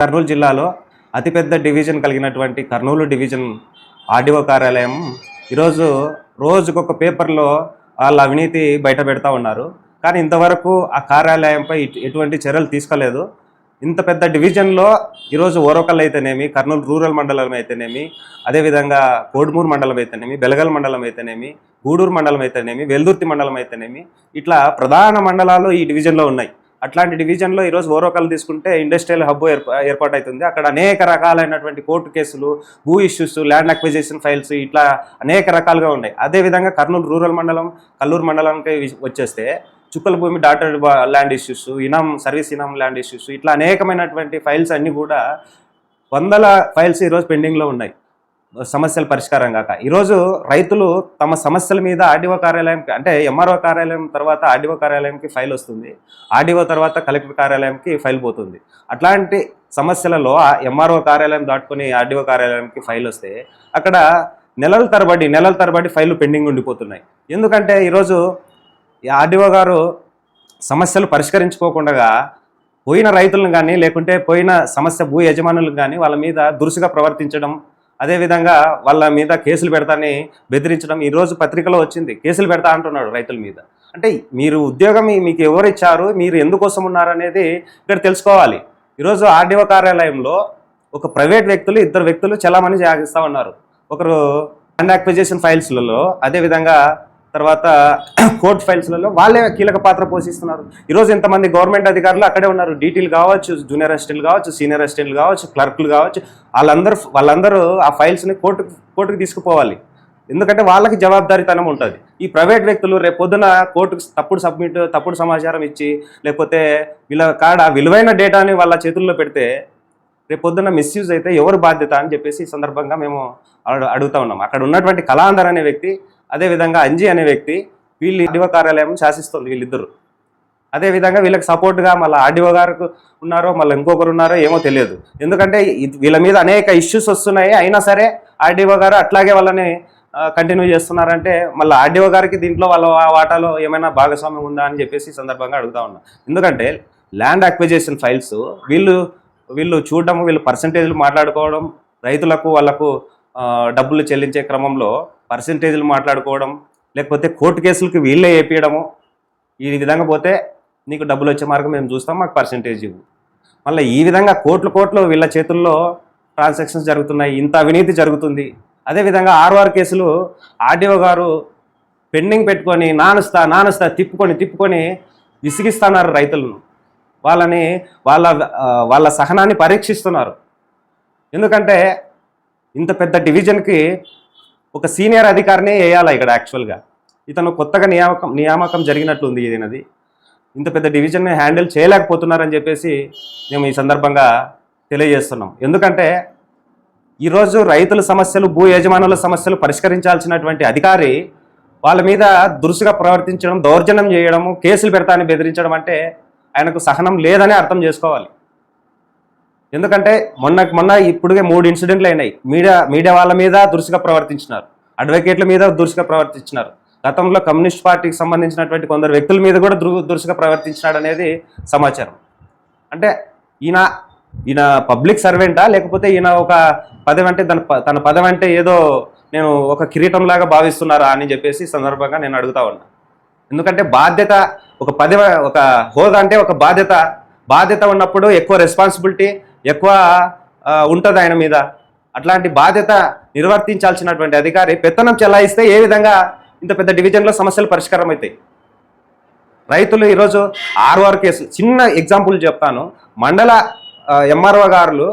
కర్నూలు జిల్లాలో అతిపెద్ద డివిజన్ కలిగినటువంటి కర్నూలు డివిజన్ ఆర్డీఓ కార్యాలయం ఈరోజు రోజుకొక పేపర్లో వాళ్ళ అవినీతి బయట పెడతా ఉన్నారు. కానీ ఇంతవరకు ఆ కార్యాలయంపై ఎటువంటి చర్యలు తీసుకోలేదు. ఇంత పెద్ద డివిజన్లో ఈరోజు ఓరకల్ అయితేనేమి, కర్నూలు రూరల్ మండలం అయితేనేమి, అదేవిధంగా కోడుమూరు మండలం అయితేనేమి, బెలగల్ మండలం అయితేనేమి, గూడూరు మండలం అయితేనేమి, వెల్దుర్తి మండలం అయితేనేమి, ఇట్లా ప్రధాన మండలాలు ఈ డివిజన్లో ఉన్నాయి. అట్లాంటి డివిజన్లో ఈరోజు ఓరకల్ తీసుకుంటే ఇండస్ట్రియల్ హబ్ ఏర్పాటవుతుంది. అక్కడ అనేక రకాలైనటువంటి కోర్టు కేసులు, భూ ఇష్యూస్, ల్యాండ్ అక్విజిషన్ ఫైల్స్ ఇట్లా అనేక రకాలుగా ఉన్నాయి. అదేవిధంగా కర్నూలు రూరల్ మండలం, కల్లూరు మండలానికి వచ్చేస్తే చుక్కల భూమి డాటర్ ల్యాండ్ ఇష్యూస్, సర్వీస్ ఇనాం ల్యాండ్ ఇష్యూస్ ఇట్లా అనేకమైనటువంటి ఫైల్స్ అన్నీ కూడా వందల ఫైల్స్ ఈరోజు పెండింగ్లో ఉన్నాయి సమస్యల పరిష్కారం కాక. ఈరోజు రైతులు తమ సమస్యల మీద ఆర్డీఓ కార్యాలయం అంటే ఎంఆర్ఓ కార్యాలయం తర్వాత ఆర్డీఓ కార్యాలయంకి ఫైల్ వస్తుంది, ఆర్డీఓ తర్వాత కలెక్టర్ కార్యాలయంకి ఫైల్ పోతుంది. అట్లాంటి సమస్యలలో ఎంఆర్ఓ కార్యాలయం దాటుకొని ఆర్డీఓ కార్యాలయంకి ఫైల్ వస్తే అక్కడ నెలల తరబడి ఫైళ్ళు పెండింగ్ ఉండిపోతున్నాయి. ఎందుకంటే ఈరోజు ఆర్డీఓ గారు సమస్యలు పరిష్కరించుకోకుండా పోయిన రైతులను కానీ లేకుంటే పోయిన సమస్య భూ యజమానులకు కానీ వాళ్ళ మీద దురుసుగా ప్రవర్తించడం, అదేవిధంగా వాళ్ళ మీద కేసులు పెడతాని బెదిరించడం. ఈరోజు పత్రికలో వచ్చింది, కేసులు పెడతా అంటున్నాడు రైతుల మీద. అంటే మీరు ఉద్యోగం మీకు ఎవరు ఇచ్చారు, మీరు ఎందుకోసం ఉన్నారు అనేది ఇక్కడ తెలుసుకోవాలి. ఈరోజు ఆర్డీఓ కార్యాలయంలో ఒక ప్రైవేట్ వ్యక్తులు, ఇద్దరు వ్యక్తులు చాలామంది సాగిస్తూ ఉన్నారు. ఒకరు ల్యాండ్ అక్విజిషన్ ఫైల్స్లలో, అదేవిధంగా తర్వాత కోర్టు ఫైల్స్లలో వాళ్ళే కీలక పాత్ర పోషిస్తున్నారు. ఈరోజు ఇంతమంది గవర్నమెంట్ అధికారులు అక్కడే ఉన్నారు. డీటీలు కావచ్చు, జూనియర్ అసిస్టెంట్లు కావచ్చు, సీనియర్ అసిస్టెంట్లు కావచ్చు, క్లర్క్లు కావచ్చు, వాళ్ళందరూ ఆ ఫైల్స్ని కోర్టుకు తీసుకుపోవాలి. ఎందుకంటే వాళ్ళకి జవాబుదారీతనం ఉంటుంది. ఈ ప్రైవేట్ వ్యక్తులు రేపొద్దున కోర్టుకు తప్పుడు సమాచారం ఇచ్చి లేకపోతే వీళ్ళ కాడ విలువైన డేటాని వాళ్ళ చేతుల్లో పెడితే రేపొద్దున మిస్యూజ్ అయితే ఎవరు బాధ్యత అని చెప్పేసి ఈ సందర్భంగా మేము అడుగుతా ఉన్నాం. అక్కడ ఉన్నటువంటి కళాంధర్ అనే వ్యక్తి, అదేవిధంగా అంజీ అనే వ్యక్తి, వీళ్ళు ఆర్డీఓ కార్యాలయం శాసిస్తుంది వీళ్ళిద్దరు. అదేవిధంగా వీళ్ళకి సపోర్ట్గా మళ్ళీ ఆర్డీఓ గారు ఉన్నారో మళ్ళీ ఇంకొకరు ఉన్నారో ఏమో తెలియదు. ఎందుకంటే వీళ్ళ మీద అనేక ఇష్యూస్ వస్తున్నాయి, అయినా సరే ఆర్డీఓ గారు అట్లాగే వాళ్ళని కంటిన్యూ చేస్తున్నారంటే మళ్ళీ ఆర్డీఓ గారికి దీంట్లో వాళ్ళ వాటాలో ఏమైనా భాగస్వామ్యం ఉందా అని చెప్పేసి సందర్భంగా అడుగుతా ఉన్నా. ఎందుకంటే ల్యాండ్ అక్విజిషన్ ఫైల్స్ వీళ్ళు చూడడం, వీళ్ళు పర్సంటేజ్లు మాట్లాడుకోవడం, రైతులకు వాళ్ళకు డబ్బులు చెల్లించే క్రమంలో పర్సంటేజ్లు మాట్లాడుకోవడం, లేకపోతే కోర్టు కేసులకి వీళ్ళే వేపించడము. ఈ విధంగా పోతే నీకు డబ్బులు వచ్చే మార్గం మేము చూస్తాం, మాకు పర్సంటేజ్ ఇవ్వు. మళ్ళీ ఈ విధంగా కోట్లు వీళ్ళ చేతుల్లో ట్రాన్సాక్షన్స్ జరుగుతున్నాయి, ఇంత అవినీతి జరుగుతుంది. అదేవిధంగా ఆర్ఆర్ కేసులు ఆర్డీఓ గారు పెండింగ్ పెట్టుకొని నానుస్తా తిప్పుకొని విసిగిస్తున్నారు రైతులను. వాళ్ళ సహనాన్ని పరీక్షిస్తున్నారు. ఎందుకంటే ఇంత పెద్ద డివిజన్కి ఒక సీనియర్ అధికారినే వేయాలి ఇక్కడ. యాక్చువల్గా ఇతను కొత్తగా నియామకం జరిగినట్లుంది. ఇదినది ఇంత పెద్ద డివిజన్ని హ్యాండిల్ చేయలేకపోతున్నారని చెప్పేసి మేము ఈ సందర్భంగా తెలియజేస్తున్నాం. ఎందుకంటే ఈరోజు రైతుల సమస్యలు, భూ యజమానుల సమస్యలు పరిష్కరించాల్సినటువంటి అధికారి వాళ్ళ మీద దురుసుగా ప్రవర్తించడం, దౌర్జన్యం చేయడము, కేసులు పెడతానని బెదిరించడం అంటే ఆయనకు సహనం లేదని అర్థం చేసుకోవాలి. ఎందుకంటే మొన్న ఇప్పుడుగా 3 ఇన్సిడెంట్లు అయినాయి. మీడియా వాళ్ళ మీద దురుసుగా ప్రవర్తించినారు, అడ్వకేట్ల మీద దురుసుగా ప్రవర్తించినారు. గతంలో కమ్యూనిస్ట్ పార్టీకి సంబంధించినటువంటి కొందరు వ్యక్తుల మీద కూడా దురుసుగా ప్రవర్తించినాడు అనేది సమాచారం. అంటే ఈయన పబ్లిక్ సర్వెంటా, లేకపోతే ఈయన ఒక పదవి అంటే తన పదవి అంటే ఏదో నేను ఒక కిరీటంలాగా భావిస్తున్నారా అని చెప్పేసి సందర్భంగా నేను అడుగుతా ఉన్నా. ఎందుకంటే బాధ్యత, ఒక హోదా అంటే ఒక బాధ్యత ఉన్నప్పుడు ఎక్కువ రెస్పాన్సిబిలిటీ ఎక్కువ ఉంటుంది ఆయన మీద. అట్లాంటి బాధ్యత నిర్వర్తించాల్సినటువంటి అధికారి పెత్తనం చెలాయిస్తే ఏ విధంగా ఇంత పెద్ద డివిజన్లో సమస్యలు పరిష్కారం అవుతాయి? రైతులు ఈరోజు ఆర్ఆర్ కేసు, చిన్న ఎగ్జాంపుల్ చెప్తాను. మండల ఎంఆర్ఓ గారులు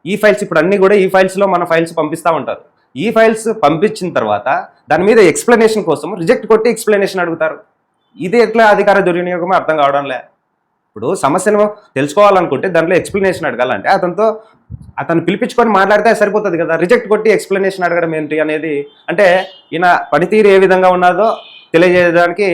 ఈ ఫైల్స్ ఇప్పుడు అన్నీ కూడా ఈ ఫైల్స్లో మన ఫైల్స్ పంపిస్తూ ఉంటారు. ఈ ఫైల్స్ పంపించిన తర్వాత దాని మీద ఎక్స్ప్లెనేషన్ కోసం రిజెక్ట్ కొట్టి ఎక్స్ప్లెనేషన్ అడుగుతారు. ఇది ఎట్లా అధికార దుర్వినియోగమో అర్థం కావడంలే. ఇప్పుడు సమస్యను తెలుసుకోవాలనుకుంటే దాంట్లో ఎక్స్ప్లెనేషన్ అడగాలంటే అతను పిలిపించుకొని మాట్లాడితే సరిపోతుంది కదా. రిజెక్ట్ కొట్టి ఎక్స్ప్లెనేషన్ అడగడం ఏంటి అనేది, అంటే ఈయన పనితీరు ఏ విధంగా ఉన్నదో తెలియజేయడానికి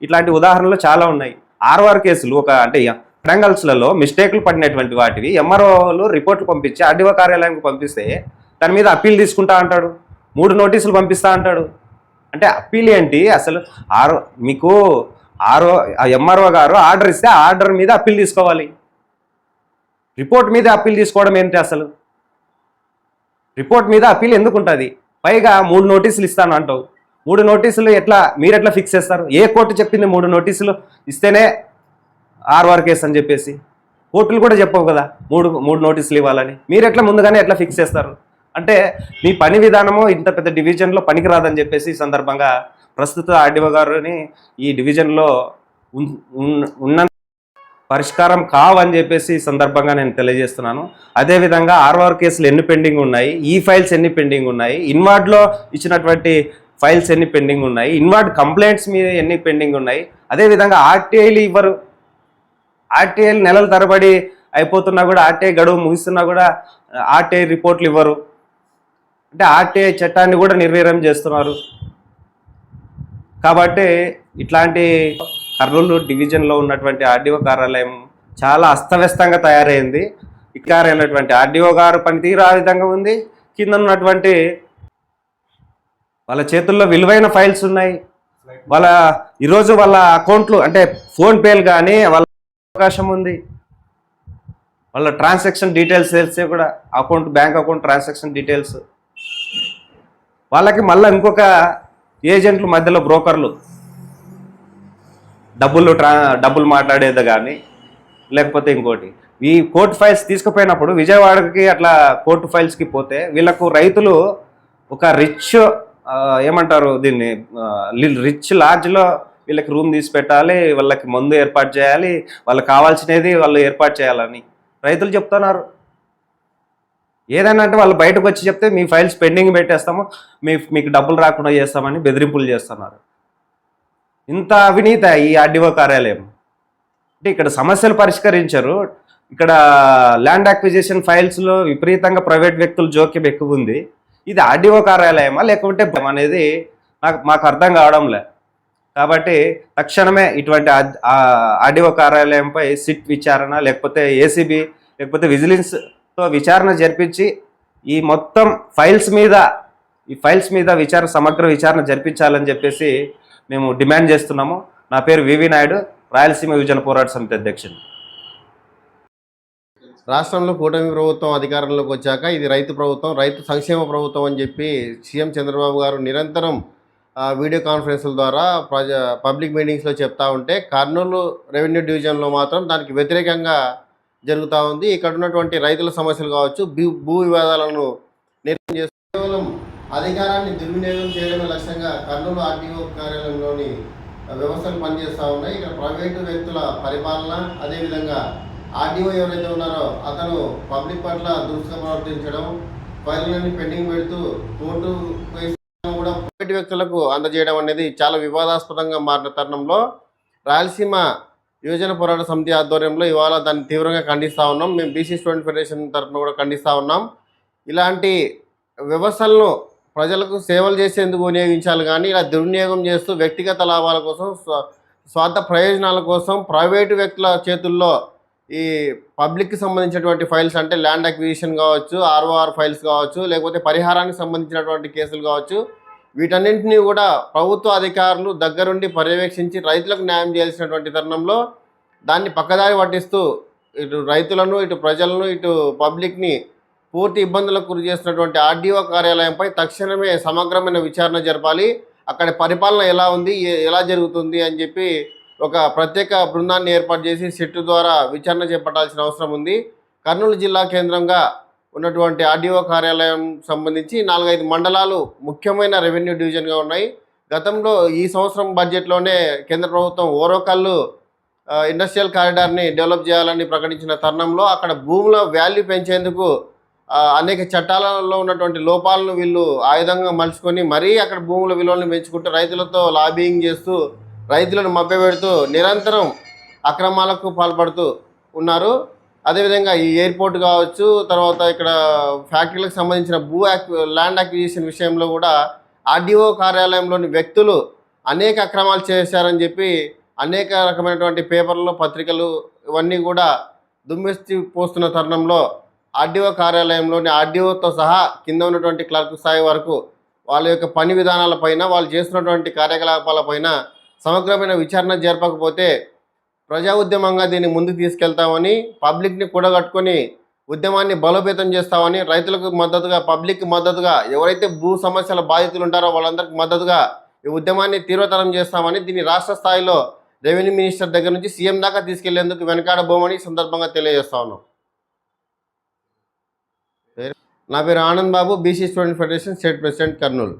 ఇట్లాంటి ఉదాహరణలు చాలా ఉన్నాయి. ఆర్ఆర్ కేసులు అంటే ట్రయాంగల్స్లలో మిస్టేక్లు పడినటువంటి వాటివి ఎంఆర్ఓలు రిపోర్ట్లు పంపించి ఆర్డీఓ కార్యాలయానికి పంపిస్తే దాని మీద అప్పీల్ తీసుకుంటా అంటాడు, 3 నోటీసులు పంపిస్తా అంటాడు. అంటే అప్పీల్ ఏంటి అసలు? ఎంఆర్ఓ గారు ఆర్డర్ ఇస్తే ఆర్డర్ మీద అప్పీల్ తీసుకోవాలి. రిపోర్ట్ మీద అప్పీల్ తీసుకోవడం ఏంటి అసలు? రిపోర్ట్ మీద అప్పీల్ ఎందుకు ఉంటుంది? పైగా 3 నోటీసులు ఇస్తాను అంటావు. 3 నోటీసులు మీరు ఎట్లా ఫిక్స్ చేస్తారు? ఏ కోర్టు చెప్పింది 3 నోటీసులు ఇస్తేనే ఆర్ఆర్ కేసు అని చెప్పేసి? కోర్టులు కూడా చెప్పవు కదా మూడు నోటీసులు ఇవ్వాలని. మీరు ఎట్లా ముందుగానే ఎట్లా ఫిక్స్ చేస్తారు? అంటే మీ పని విధానము ఇంత పెద్ద డివిజన్లో పనికిరాదని చెప్పేసి ఈ సందర్భంగా ప్రస్తుత ఆర్డీఓ గారిని ఈ డివిజన్లో ఉన్న పరిష్కారం కావని చెప్పేసి ఈ సందర్భంగా నేను తెలియజేస్తున్నాను. అదేవిధంగా ఆర్ఆర్ కేసులు ఎన్ని పెండింగ్ ఉన్నాయి, ఈ ఫైల్స్ ఎన్ని పెండింగ్ ఉన్నాయి, ఇన్వార్డ్లో ఇచ్చినటువంటి ఫైల్స్ ఎన్ని పెండింగ్ ఉన్నాయి, ఇన్వార్డ్ కంప్లైంట్స్ మీద ఎన్ని పెండింగ్ ఉన్నాయి, అదేవిధంగా ఆర్టీఐలు ఇవ్వరు. ఆర్టీఐలు నెలల తరబడి అయిపోతున్నా కూడా, ఆర్టీఐ గడువు ముగిస్తున్నా కూడా ఆర్టీఐ రిపోర్ట్లు ఇవ్వరు. అంటే ఆర్టీఐ చట్టాన్ని కూడా నిర్వీర్యం చేస్తున్నారు. కాబట్టి ఇట్లాంటి కర్నూలు డివిజన్లో ఉన్నటువంటి ఆర్డీఓ కార్యాలయం చాలా అస్తవ్యస్తంగా తయారైంది. ఇకారైనటువంటి ఆర్డీఓ గారు పనితీరు ఆ విధంగా ఉంది. కింద ఉన్నటువంటి వాళ్ళ చేతుల్లో విలువైన ఫైల్స్ ఉన్నాయి. ఈరోజు వాళ్ళ అకౌంట్లు అంటే ఫోన్పేలు కానీ వాళ్ళ అవకాశం ఉంది. వాళ్ళ ట్రాన్సాక్షన్ డీటెయిల్స్ తెలిసే కూడా బ్యాంక్ అకౌంట్ ట్రాన్సాక్షన్ డీటెయిల్స్. వాళ్ళకి మళ్ళీ ఇంకొక ఏజెంట్లు మధ్యలో బ్రోకర్లు డబ్బులు మాట్లాడేది కానీ లేకపోతే ఇంకోటి. ఈ కోర్టు ఫైల్స్ తీసుకుపోయినప్పుడు విజయవాడకి అట్లా కోర్టు ఫైల్స్కి పోతే వీళ్ళకు రైతులు ఒక ఏమంటారు దీన్ని, రిచ్ లాడ్జ్లో వీళ్ళకి రూమ్ తీసి పెట్టాలి, వాళ్ళకి మందు ఏర్పాటు చేయాలి, వాళ్ళకి కావాల్సినది వాళ్ళు ఏర్పాటు చేయాలని రైతులు చెప్తున్నారు. ఏదైనా అంటే వాళ్ళు బయటకు వచ్చి చెప్తే మీ ఫైల్స్ పెండింగ్ పెట్టేస్తాము, మీకు డబ్బులు రాకుండా చేస్తామని బెదిరింపులు చేస్తున్నారు. ఇంత అవినీతి ఈ ఆర్డీఓ కార్యాలయం. అంటే ఇక్కడ సమస్యలు పరిష్కరించరు. ఇక్కడ ల్యాండ్ అక్విజిషన్ ఫైల్స్లో విపరీతంగా ప్రైవేట్ వ్యక్తుల జోక్యం ఎక్కువ ఉంది. ఇది ఆర్డీఓ కార్యాలయమా లేకపోతే అనేది మాకు అర్థం కావడంలే. కాబట్టి తక్షణమే ఇటువంటి ఆర్డీఓ కార్యాలయంపై సిట్ విచారణ లేకపోతే ఏసీబీ లేకపోతే విజిలెన్స్తో విచారణ జరిపించి ఈ మొత్తం ఫైల్స్ మీద సమగ్ర విచారణ జరిపించాలని చెప్పేసి మేము డిమాండ్ చేస్తున్నాము. నా పేరు వివి నాయుడు, రాయలసీమ యువజన పోరాట సమితి అధ్యక్షుడు. రాష్ట్రంలో కూటమి ప్రభుత్వం అధికారంలోకి వచ్చాక ఇది రైతు ప్రభుత్వం, రైతు సంక్షేమ ప్రభుత్వం అని చెప్పి సీఎం చంద్రబాబు గారు నిరంతరం వీడియో కాన్ఫరెన్స్ల ద్వారా పబ్లిక్ మీటింగ్స్లో చెప్తా ఉంటే, కర్నూలు రెవెన్యూ డివిజన్లో మాత్రం దానికి వ్యతిరేకంగా జరుగుతూ ఉంది. ఇక్కడ ఉన్నటువంటి రైతుల సమస్యలు కావచ్చు, భూ వివాదాలను నిర్ణయం చేస్తూ కేవలం అధికారాన్ని దుర్వినియోగం చేయడమే లక్ష్యంగా కర్నూలు ఆర్టీఓ కార్యాలయంలోని వ్యవస్థలు పనిచేస్తూ ఉన్నాయి. ఇక్కడ ప్రైవేటు వ్యక్తుల పరిపాలన, అదేవిధంగా ఆర్డీఓ ఎవరైతే ఉన్నారో అతను పబ్లిక్ పట్ల దురుసుగా ప్రవర్తించడం, ఫైళ్ళని పెండింగ్ పెడుతూ కోర్టు కూడా ప్రైవేటు వ్యక్తులకు అందజేయడం అనేది చాలా వివాదాస్పదంగా మారిన తరుణంలో రాయలసీమ యువజన పోరాట సమితి ఆధ్వర్యంలో ఇవాళ దాన్ని తీవ్రంగా ఖండిస్తూ ఉన్నాం. మేము బీసీ స్టూడెంట్ ఫెడరేషన్ తరఫున కూడా ఖండిస్తూ ఉన్నాం. ఇలాంటి వ్యవస్థలను ప్రజలకు సేవలు చేసేందుకు వినియోగించాలి కానీ ఇలా దుర్వినియోగం చేస్తూ వ్యక్తిగత లాభాల కోసం, స్వార్థ ప్రయోజనాల కోసం ప్రైవేటు వ్యక్తుల చేతుల్లో ఈ పబ్లిక్కి సంబంధించినటువంటి ఫైల్స్ అంటే ల్యాండ్ అక్విజిషన్ కావచ్చు, ఆర్ఓఆర్ ఫైల్స్ కావచ్చు, లేకపోతే పరిహారానికి సంబంధించినటువంటి కేసులు కావచ్చు, వీటన్నింటినీ కూడా ప్రభుత్వ అధికారులు దగ్గరుండి పర్యవేక్షించి రైతులకు న్యాయం చేయాల్సినటువంటి తరుణంలో దాన్ని పక్కదారి పట్టిస్తూ ఇటు రైతులను, ఇటు ప్రజలను, ఇటు పబ్లిక్ని పూర్తి ఇబ్బందులకు గురి చేస్తున్నటువంటి ఆర్డీఓ కార్యాలయంపై తక్షణమే సమగ్రమైన విచారణ జరపాలి. అక్కడ పరిపాలన ఎలా ఉంది, ఎలా జరుగుతుంది అని చెప్పి ఒక ప్రత్యేక బృందాన్ని ఏర్పాటు చేసి సిట్ ద్వారా విచారణ చేపట్టాల్సిన అవసరం ఉంది. కర్నూలు జిల్లా కేంద్రంగా ఉన్నటువంటి ఆర్డీఓ కార్యాలయం సంబంధించి 4-5 మండలాలు ముఖ్యమైన రెవెన్యూ డివిజన్గా ఉన్నాయి. గతంలో ఈ సంవత్సరం బడ్జెట్లోనే కేంద్ర ప్రభుత్వం ఓరోకల్లు ఇండస్ట్రియల్ కారిడార్ని డెవలప్ చేయాలని ప్రకటించిన తరుణంలో అక్కడ భూముల వాల్యూ పెంచేందుకు అనేక చట్టాలలో ఉన్నటువంటి లోపాలను వీళ్ళు ఆయుధంగా మలుచుకొని మరీ అక్కడ భూముల విలువలను పెంచుకుంటూ రైతులతో లాబింగ్ చేస్తూ రైతులను మభ్యపెడుతూ నిరంతరం అక్రమాలకు పాల్పడుతూ ఉన్నారు. అదేవిధంగా ఈ ఎయిర్పోర్ట్ కావచ్చు, తర్వాత ఇక్కడ ఫ్యాక్టరీలకు సంబంధించిన ల్యాండ్ అక్విజిషన్ విషయంలో కూడా ఆర్డీఓ కార్యాలయంలోని వ్యక్తులు అనేక అక్రమాలు చేశారని చెప్పి అనేక రకమైనటువంటి పేపర్లు, పత్రికలు ఇవన్నీ కూడా దుమ్మెత్తి పోస్తున్న తరుణంలో ఆర్డీఓ కార్యాలయంలోని ఆర్డీఓతో సహా కింద ఉన్నటువంటి క్లర్క్ స్థాయి వరకు వాళ్ళ యొక్క పని విధానాలపైన, వాళ్ళు చేస్తున్నటువంటి కార్యకలాపాలపైన సమగ్రమైన విచారణ జరపకపోతే ప్రజా ఉద్యమంగా దీన్ని ముందుకు తీసుకెళ్తామని, పబ్లిక్ని కూడగట్టుకొని ఉద్యమాన్ని బలోపేతం చేస్తామని, రైతులకు మద్దతుగా, పబ్లిక్కి మద్దతుగా, ఎవరైతే భూ సమస్యల బాధితులు ఉంటారో వాళ్ళందరికీ మద్దతుగా ఈ ఉద్యమాన్ని తీవ్రతరం చేస్తామని, దీన్ని రాష్ట్ర స్థాయిలో రెవెన్యూ మినిస్టర్ దగ్గర నుంచి సీఎం దాకా తీసుకెళ్లేందుకు వెనకాడబోమని ఈ సందర్భంగా తెలియజేస్తా ఉన్నాం. నా పేరు Anand Babu, BC student federation state president, Kurnool.